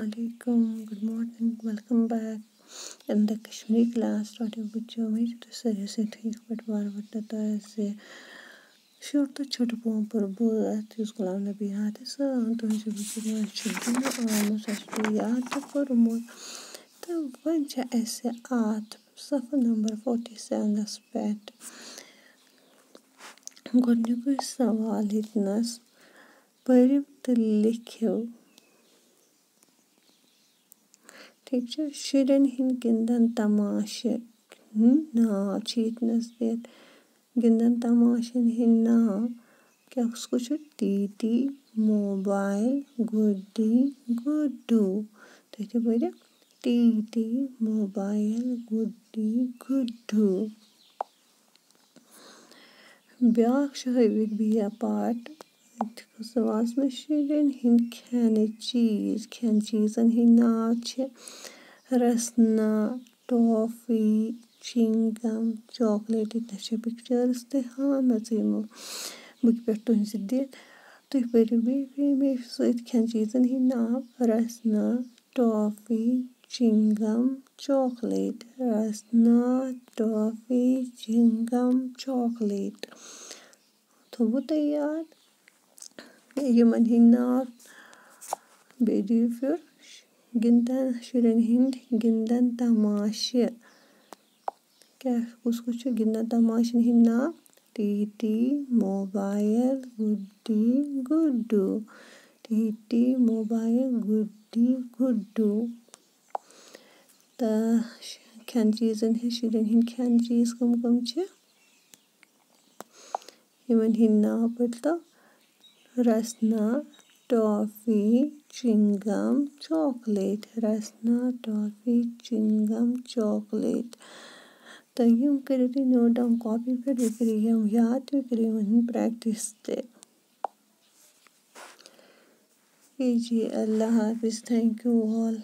Alaikum, good morning, welcome back in the Kashmiri class. Today with you, मैं तो sir से ठीक पटवार बताता है से शोर तो छोटे पों पर बहुत उसको लाना भी हाथ से तो इसे भी कितना चुटकी ना आलू सस्ते याद पर मो तो वंचा ऐसे आठ सफ़र नंबर 47 aspect गोडनिकु सवाल इतना परिव तो लिखियो ठीक है शुरन हिन गिंदन तमाशे नाव चीतनस देत गिंदन तमाशन हिन नाव क्या उसको छो टीटी मोबाइल गुड्डी गुड्डू तो ये बोले टीटी मोबाइल गुड्डी गुड्डू ब्याक शहविक बिया पार्ट सवास में शुरन हिन खाने खैन चीज़न हिन नाव छे रसना टॉफी चिंगम चॉकलेट इतना पिक्चर्स ते हाँ मज़े बुक पे तो हिंस दिए तो फिर भी सहित खैन चीज़न हिन नाव रसना टॉफी चिंगम चॉकलेट रसना टॉफी चिंगम चॉकलेट तो वो तैयार यमन हिन नाव बेदी फिर गिंदन शुरन हिंद गिंदन तमाशे क्या उसको छो गिंदन तमाशन हिन नाव टीटी मोबाइल गुड्डी गुड्डू टीटी मोबाइल गुड्डी गुड्डू ता खैन चीज़न है शुरन हिन खैन चीज़ कम छे यमन हिन नाव पड़ता रसना टॉफी चिंगम चॉकलेट रसना टॉफी चिंगम चॉकलेट तो यम करिए नोट डाउन कॉपी पर करिए हम याद भी करिए वहीं प्रैक्टिस ते कीजिए। अल्लाह हाफिज़। Thank you all.